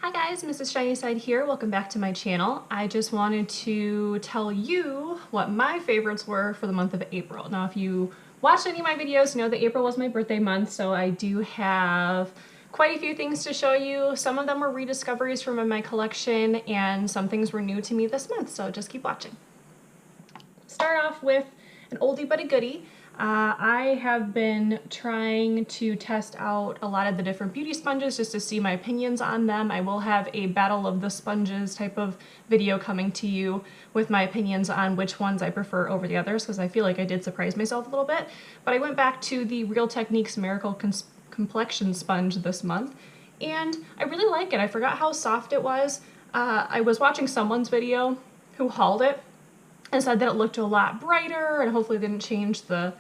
Hi guys, Mrs. Shiny here. Welcome back to my channel. I just wanted to tell you what my favorites were for the month of April. Now, if you watched any of my videos, you know that April was my birthday month, so I do have quite a few things to show you. Some of them were rediscoveries from my collection, and some things were new to me this month, so just keep watching. Start off with an oldie but a goodie. I have been trying to test out a lot of the different beauty sponges just to see my opinions on them. I will have a battle of the sponges type of video coming to you with my opinions on which ones I prefer over the others, because I feel like I did surprise myself a little bit. But I went back to the Real Techniques Miracle Complexion Sponge this month, and I really like it. I forgot how soft it was. I was watching someone's video who hauled it and said that it looked a lot brighter and hopefully didn't change the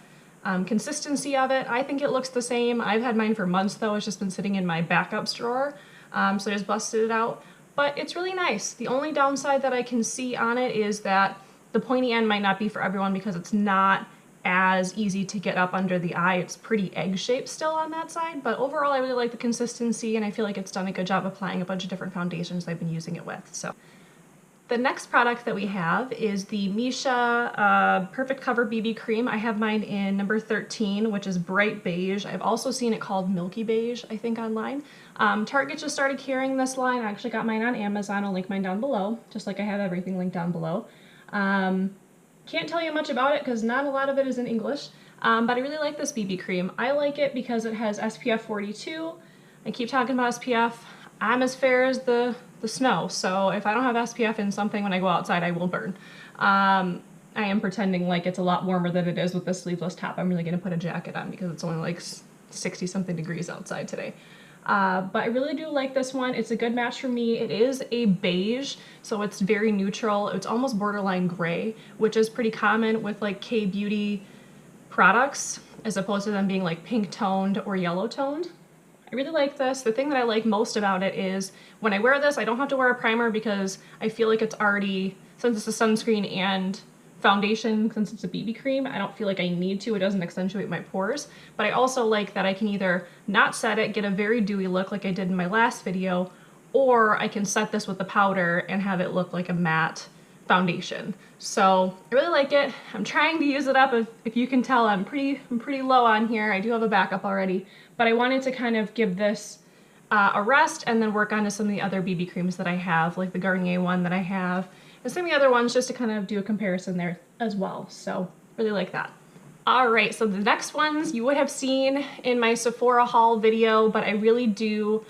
consistency of it. I think it looks the same. I've had mine for months though. It's just been sitting in my backups drawer, so I just busted it out. But it's really nice. The only downside that I can see on it is that the pointy end might not be for everyone because it's not as easy to get up under the eye. It's pretty egg-shaped still on that side, but overall I really like the consistency and I feel like it's done a good job applying a bunch of different foundations I've been using it with. So the next product that we have is the Misha Perfect Cover BB Cream. I have mine in number 13, which is bright beige. I've also seen it called milky beige, I think, online. Target just started carrying this line. I actually got mine on Amazon. I'll link mine down below, just like I have everything linked down below. Can't tell you much about it because not a lot of it is in English, but I really like this BB cream. I like it because it has SPF 42. I keep talking about SPF. I'm as fair as the snow, so if I don't have SPF in something when I go outside, I will burn. I am pretending like it's a lot warmer than it is with this sleeveless top. I'm really going to put a jacket on because it's only like 60-something degrees outside today. But I really do like this one. It's a good match for me. It is a beige, so it's very neutral. It's almost borderline gray, which is pretty common with like K-beauty products, as opposed to them being like pink toned or yellow toned. I really like this. The thing that I like most about it is when I wear this, I don't have to wear a primer because I feel like it's already, since it's a sunscreen and foundation, since it's a BB cream, I don't feel like I need to. It doesn't accentuate my pores. But I also like that I can either not set it, get a very dewy look like I did in my last video, or I can set this with the powder and have it look like a matte foundation. So I really like it. I'm trying to use it up. If you can tell, I'm pretty low on here. I do have a backup already, but I wanted to kind of give this a rest and then work on to some of the other BB creams that I have, like the Garnier one that I have, and some of the other ones, just to kind of do a comparison there as well. So really like that. All right, so the next ones you would have seen in my Sephora haul video, but I really do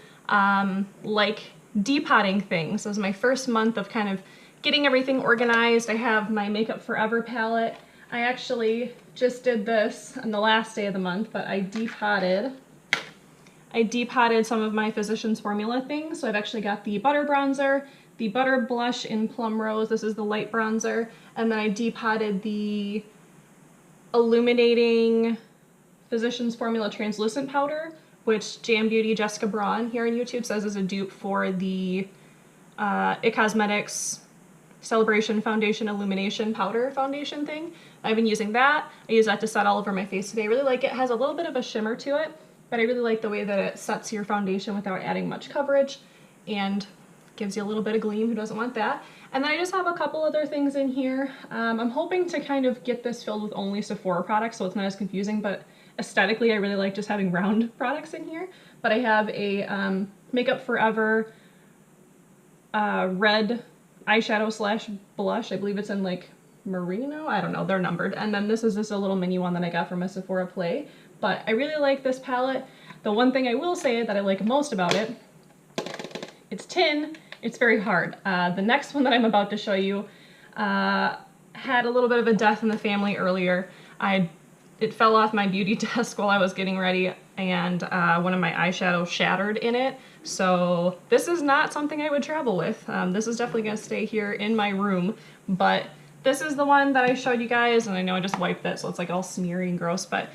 like depotting things. This is my first month of kind of getting everything organized. I have my Makeup Forever palette. I actually just did this on the last day of the month, but I depotted some of my Physicians Formula things. So I've actually got the Butter Bronzer, the Butter Blush in Plum Rose, this is the light bronzer, and then I depotted the Illuminating Physicians Formula Translucent Powder, which Jam Beauty Jessica Braun here on YouTube says is a dupe for the It Cosmetics Celebration Foundation Illumination Powder Foundation thing. I've been using that. I use that to set all over my face today. I really like it. It has a little bit of a shimmer to it, but I really like the way that it sets your foundation without adding much coverage and gives you a little bit of gleam. Who doesn't want that? And then I just have a couple other things in here. I'm hoping to kind of get this filled with only Sephora products so it's not as confusing, but aesthetically I really like just having round products in here. But I have a Makeup Forever red eyeshadow slash blush. I believe it's in like merino. I don't know, they're numbered. And then this is just a little mini one that I got from a Sephora Play. But I really like this palette. The one thing I will say that I like most about it, it's tin. It's very hard. The next one that I'm about to show you had a little bit of a death in the family earlier. It fell off my beauty desk while I was getting ready, and one of my eyeshadows shattered in it. So this is not something I would travel with. This is definitely going to stay here in my room, but this is the one that I showed you guys, and I know I just wiped it, so it's like all smeary and gross, but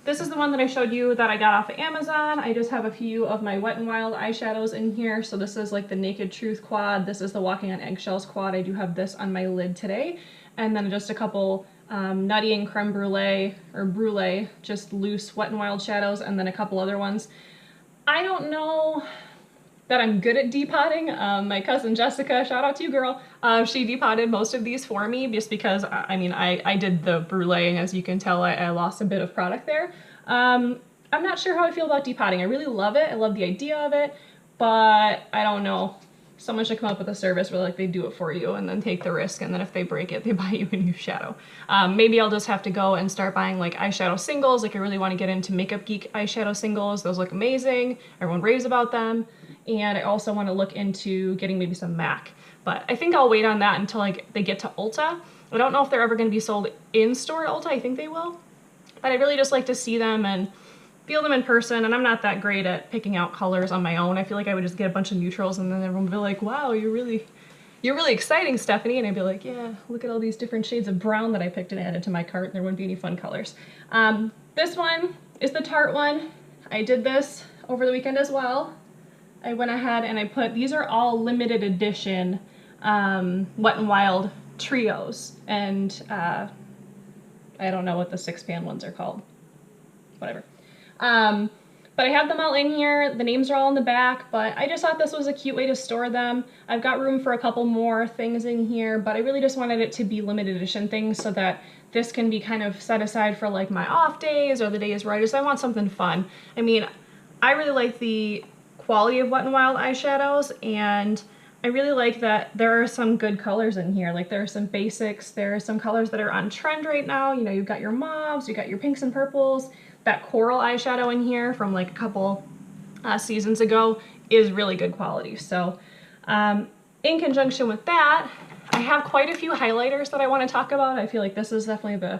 this is the one that I showed you that I got off of Amazon. I just have a few of my Wet n Wild eyeshadows in here. So this is like the Naked Truth quad. This is the Walking on Eggshells quad. I do have this on my lid today. And then just a couple Nutty and Creme Brulee, or Brulee, just loose Wet n Wild shadows, and then a couple other ones. I don't know that I'm good at depotting. My cousin Jessica, shout out to you, girl. She depotted most of these for me just because, I mean, I did the brulee, and as you can tell, I lost a bit of product there. I'm not sure how I feel about depotting. I really love it. I love the idea of it, but I don't know. Someone should come up with a service where like they do it for you and then take the risk, and then if they break it, they buy you a new shadow. Maybe I'll just have to go and start buying like eyeshadow singles. Like I really want to get into Makeup Geek eyeshadow singles. Those look amazing. Everyone raves about them. And I also want to look into getting maybe some MAC. But I think I'll wait on that until like they get to Ulta. I don't know if they're ever going to be sold in store at Ulta. I think they will. But I really just like to see them and feel them in person, and I'm not that great at picking out colors on my own. I feel like I would just get a bunch of neutrals and then everyone would be like, wow, you're really exciting, Stephanie. And I'd be like, yeah, look at all these different shades of brown that I picked and added to my cart, and there wouldn't be any fun colors. This one is the Tarte one. I did this over the weekend as well. I went ahead and I put, these are all limited edition Wet n Wild trios, and I don't know what the 6-pan ones are called. Whatever. But I have them all in here. The names are all in the back, but I just thought this was a cute way to store them. I've got room for a couple more things in here, but I really just wanted it to be limited edition things so that this can be kind of set aside for like my off days or the days where I want something fun. I mean, I really like the quality of Wet n Wild eyeshadows, and I really like that there are some good colors in here. Like there are some basics, there are some colors that are on trend right now. You know, you've got your mauves, you've got your pinks and purples. That coral eyeshadow in here from like a couple seasons ago is really good quality. So in conjunction with that, I have quite a few highlighters that I want to talk about. I feel like this is definitely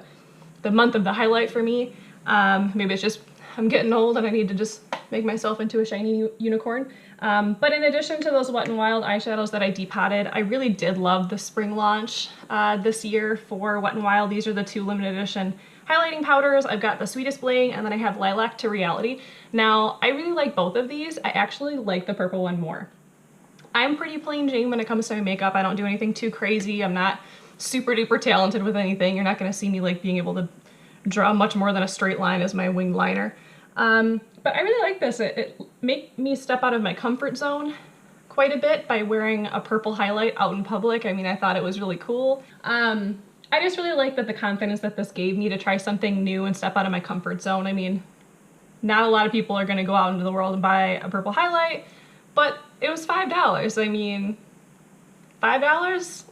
the month of the highlight for me. Maybe it's just I'm getting old and I need to just make myself into a shiny unicorn. But in addition to those Wet n Wild eyeshadows that I depotted, I really did love the spring launch this year for Wet n Wild. These are the 2 limited edition highlighting powders. I've got the Sweetest Bling, and then I have Lilac to Reality. Now, I really like both of these. I actually like the purple one more. I'm pretty plain Jane when it comes to my makeup. I don't do anything too crazy. I'm not super duper talented with anything. You're not gonna see me like being able to draw much more than a straight line as my winged liner. But I really like this. It made me step out of my comfort zone quite a bit by wearing a purple highlight out in public. I mean, I thought it was really cool. I just really like that the confidence that this gave me to try something new and step out of my comfort zone. I mean, not a lot of people are gonna go out into the world and buy a purple highlight, but it was $5. I mean, $5?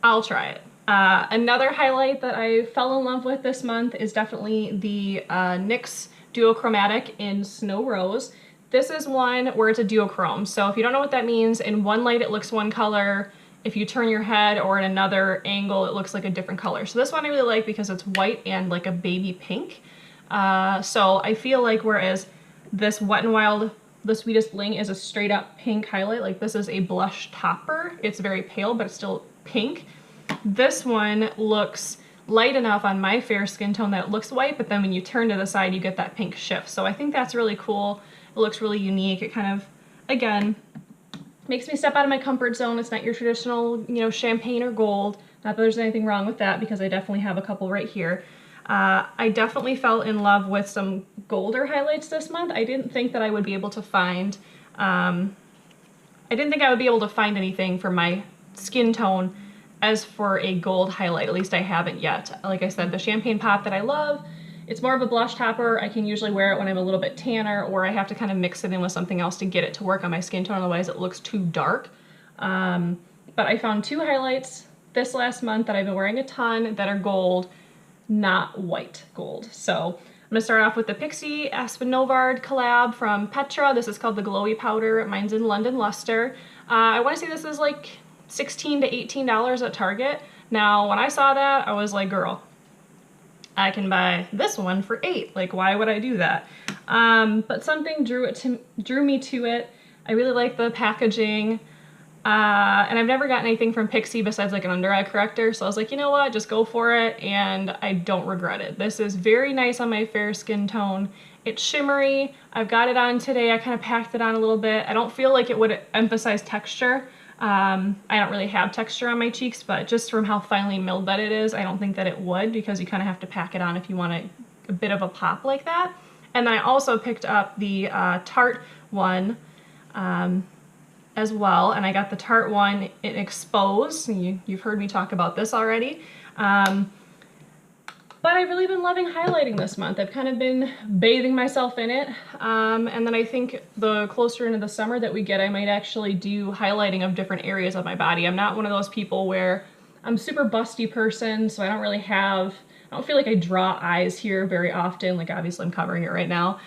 I'll try it. Another highlight that I fell in love with this month is definitely the NYX Duochromatic in Snow Rose. This is one where it's a duochrome. So if you don't know what that means, in one light it looks one color. If you turn your head or in another angle, it looks like a different color. So this one I really like because it's white and like a baby pink. So I feel like whereas this Wet n Wild, the Sweetest Bling, is a straight up pink highlight, like this is a blush topper. It's very pale, but it's still pink. This one looks light enough on my fair skin tone that it looks white, but then when you turn to the side, you get that pink shift. So I think that's really cool. It looks really unique. It kind of, again, makes me step out of my comfort zone. It's not your traditional, you know, champagne or gold. Not that there's anything wrong with that because I definitely have a couple right here. I definitely fell in love with some golder highlights this month. I didn't think that I would be able to find, anything for my skin tone as for a gold highlight. At least I haven't yet. Like I said, the Champagne Pop that I love, it's more of a blush topper. I can usually wear it when I'm a little bit tanner, or I have to kind of mix it in with something else to get it to work on my skin tone, otherwise it looks too dark. But I found 2 highlights this last month that I've been wearing a ton that are gold, not white gold. So I'm gonna start off with the Pixi Aspynovard collab from Petra. This is called the Glowy Powder. Mine's in London Lustre. I wanna say this is like $16 to $18 at Target. Now, when I saw that, I was like, girl, I can buy this one for $8. Like, why would I do that? But something drew me to it. I really like the packaging. And I've never gotten anything from Pixi besides like an under eye corrector. So I was like, you know what, just go for it. And I don't regret it. This is very nice on my fair skin tone. It's shimmery. I've got it on today. I kind of packed it on a little bit. I don't feel like it would emphasize texture. I don't really have texture on my cheeks, but just from how finely milled that it is, I don't think that it would, because you kind of have to pack it on if you want a bit of a pop like that. And then I also picked up the Tarte one. as well, and I got the Tarte one in Expose. You've heard me talk about this already. But I've really been loving highlighting this month. I've kind of been bathing myself in it. And then I think the closer into the summer that we get, I might actually do highlighting of different areas of my body. I'm not one of those people where I'm a super busty person, so I don't really have, I don't feel like I draw eyes here very often. Like obviously I'm covering it right now.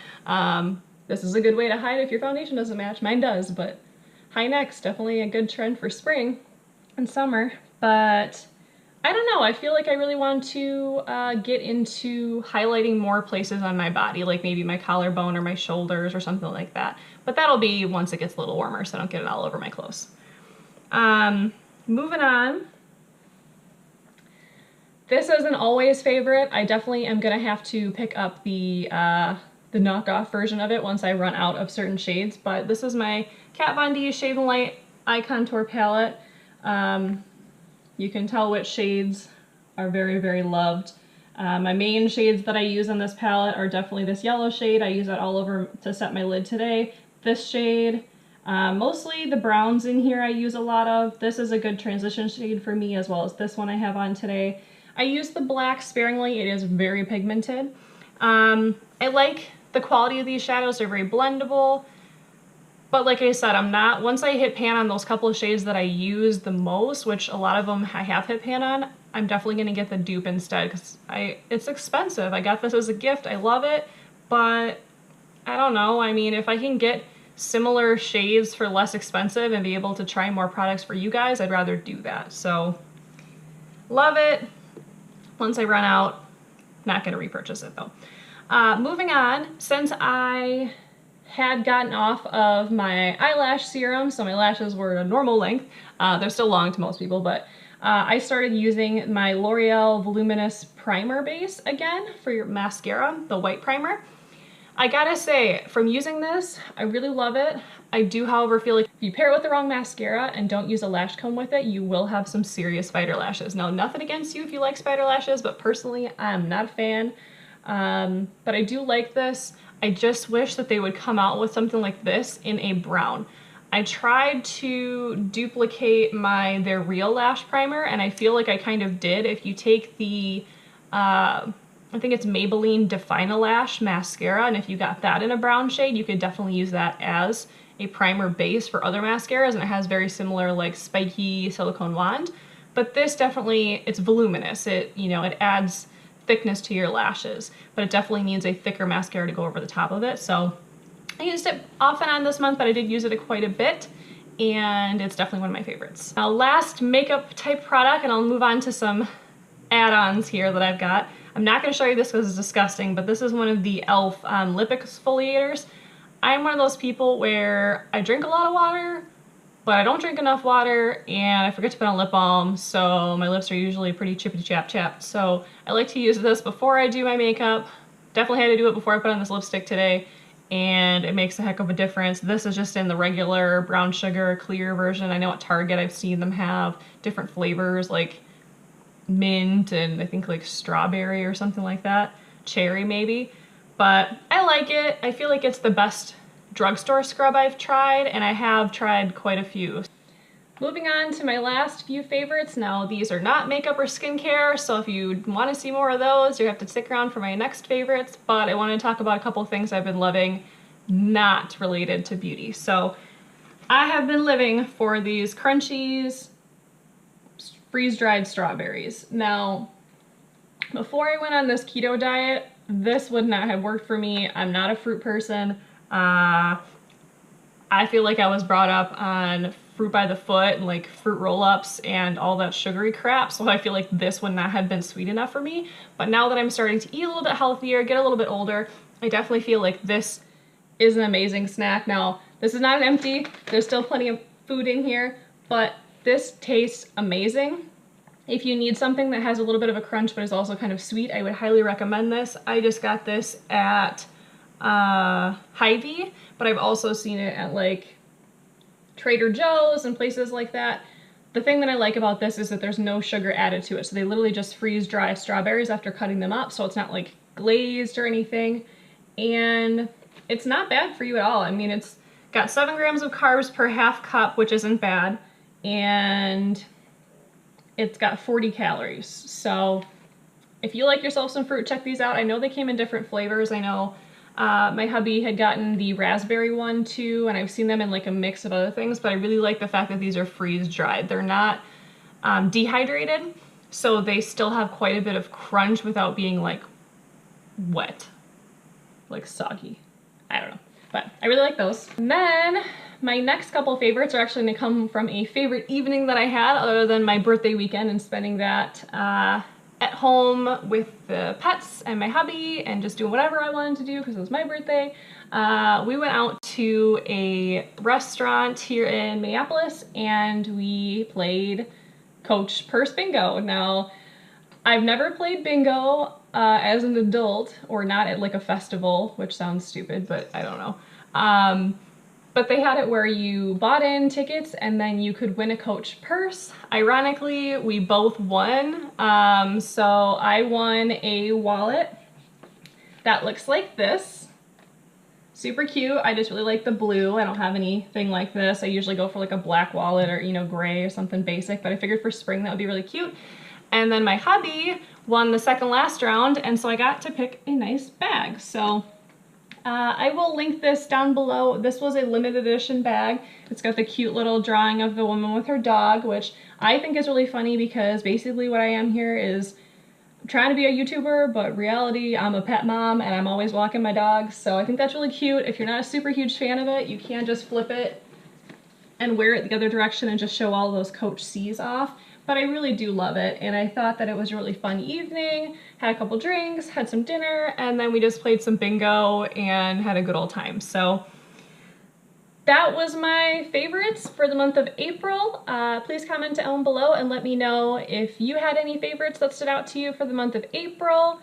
This is a good way to hide if your foundation doesn't match. Mine does, but high necks, definitely a good trend for spring and summer. But I don't know, I feel like I really want to get into highlighting more places on my body, like maybe my collarbone or my shoulders or something like that. But that'll be once it gets a little warmer so I don't get it all over my clothes. Moving on. This is an always favorite. I definitely am gonna have to pick up the knockoff version of it once I run out of certain shades, but this is my Kat Von D Shade and Light Eye Contour Palette. You can tell which shades are very, very loved. My main shades that I use on this palette are definitely this yellow shade. I use that all over to set my lid today. This shade, mostly the browns in here I use a lot of. This is a good transition shade for me, as well as this one I have on today. I use the black sparingly. It is very pigmented. I like the quality of these shadows. They're very blendable. But like I said, I'm not, once I hit pan on those couple of shades that I use the most, which a lot of them I have hit pan on, I'm definitely going to get the dupe instead because it's expensive. I got this as a gift. I love it, but I don't know. I mean, if I can get similar shades for less expensive and be able to try more products for you guys, I'd rather do that. So love it. Once I run out, not going to repurchase it though. Moving on, since I had gotten off of my eyelash serum, so my lashes were a normal length. They're still long to most people, but I started using my L'Oreal Voluminous Primer Base again for your mascara, the white primer. I gotta say, from using this, I really love it. I do, however, feel like if you pair it with the wrong mascara and don't use a lash comb with it, you will have some serious spider lashes. Now, nothing against you if you like spider lashes, but personally, I'm not a fan. But I do like this. I just wish that they would come out with something like this in a brown. I tried to duplicate their Real Lash Primer, and I feel like I kind of did. If you take the, I think it's Maybelline Define-A-Lash mascara, and if you got that in a brown shade, you could definitely use that as a primer base for other mascaras, and it has very similar like spiky silicone wand. But this definitely, it's voluminous. It adds thickness to your lashes, but it definitely needs a thicker mascara to go over the top of it. So I used it off and on this month, but I did use it quite a bit, and it's definitely one of my favorites. Now, last makeup type product, and I'll move on to some add-ons here that I've got. I'm not going to show you this because it's disgusting, but this is one of the e.l.f. Lip exfoliators. I'm one of those people where I drink a lot of water, but I don't drink enough water, and I forget to put on lip balm, so my lips are usually pretty chippity-chap-chapped. So I like to use this before I do my makeup. Definitely had to do it before I put on this lipstick today, and it makes a heck of a difference. This is just in the regular brown sugar clear version. I know at Target I've seen them have different flavors like mint and I think like strawberry or something like that. Cherry maybe. But I like it. I feel like it's the best drugstore scrub I've tried, and I have tried quite a few. Moving on to my last few favorites. Now, these are not makeup or skincare, so if you want to see more of those, you have to stick around for my next favorites, but I want to talk about a couple things I've been loving not related to beauty. So I have been living for these Crunchies freeze-dried strawberries. Now, before I went on this keto diet, this would not have worked for me. I'm not a fruit person. I feel like I was brought up on fruit by the foot and like fruit roll-ups and all that sugary crap, so I feel like this would not have been sweet enough for me. But now that I'm starting to eat a little bit healthier, get a little bit older, I definitely feel like this is an amazing snack. Now, this is not empty. There's still plenty of food in here, but this tastes amazing. If you need something that has a little bit of a crunch but is also kind of sweet, I would highly recommend this. I just got this at Hy-Vee, but I've also seen it at like Trader Joe's and places like that. The thing that I like about this is that there's no sugar added to it, so they literally just freeze dry strawberries after cutting them up, so it's not like glazed or anything, and it's not bad for you at all. I mean, it's got 7 grams of carbs per half cup, which isn't bad, and it's got 40 calories. So if you like yourself some fruit, check these out. I know they came in different flavors. I know my hubby had gotten the raspberry one too, and I've seen them in like a mix of other things, but I really like the fact that these are freeze-dried. They're not dehydrated, so they still have quite a bit of crunch without being like wet, like soggy. I don't know, but I really like those. And then my next couple favorites are actually gonna come from a favorite evening that I had other than my birthday weekend and spending that at home with the pets and my hubby and just doing whatever I wanted to do because it was my birthday. We went out to a restaurant here in Minneapolis and we played Coach Purse Bingo. Now, I've never played bingo as an adult, or not at like a festival, which sounds stupid, but I don't know. But they had it where you bought in tickets and then you could win a Coach purse. Ironically, we both won. So I won a wallet that looks like this. Super cute. I just really like the blue. I don't have anything like this. I usually go for like a black wallet or, you know, gray or something basic, but I figured for spring that would be really cute. And then my hubby won the second last round, and so I got to pick a nice bag. So I will link this down below. This was a limited edition bag. It's got the cute little drawing of the woman with her dog, which I think is really funny because basically what I am here is I'm trying to be a YouTuber, but reality, I'm a pet mom and I'm always walking my dogs. So I think that's really cute. If you're not a super huge fan of it, you can just flip it and wear it the other direction and just show all those Coach C's off. But I really do love it, and I thought that it was a really fun evening. Had a couple drinks, had some dinner, and then we just played some bingo and had a good old time. So that was my favorites for the month of April. Please comment down below and let me know if you had any favorites that stood out to you for the month of April.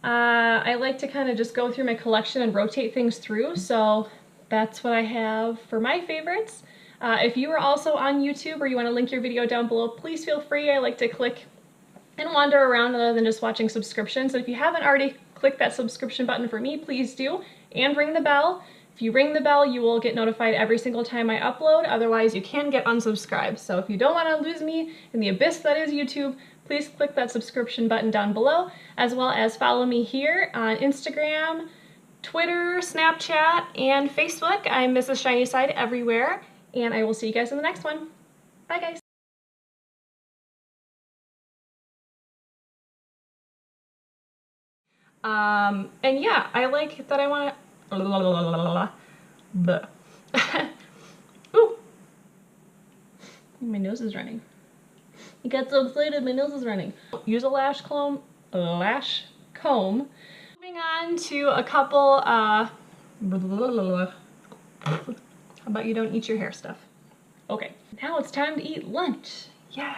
I like to kind of just go through my collection and rotate things through, so that's what I have for my favorites. If you are also on YouTube or you want to link your video down below, please feel free. I like to click and wander around other than just watching subscriptions. So if you haven't already clicked that subscription button for me, please do, and ring the bell. If you ring the bell, you will get notified every single time I upload. Otherwise, you can get unsubscribed. So if you don't want to lose me in the abyss that is YouTube, please click that subscription button down below, as well as follow me here on Instagram, Twitter, Snapchat, and Facebook. I'm Mrs. Shiny Side everywhere. And I will see you guys in the next one. Bye, guys. And yeah, I like that I want to... Ooh. My nose is running. I got so excited, my nose is running. Use a lash comb. Moving on to a couple, how about you don't eat your hair stuff? Okay, now it's time to eat lunch. Yeah.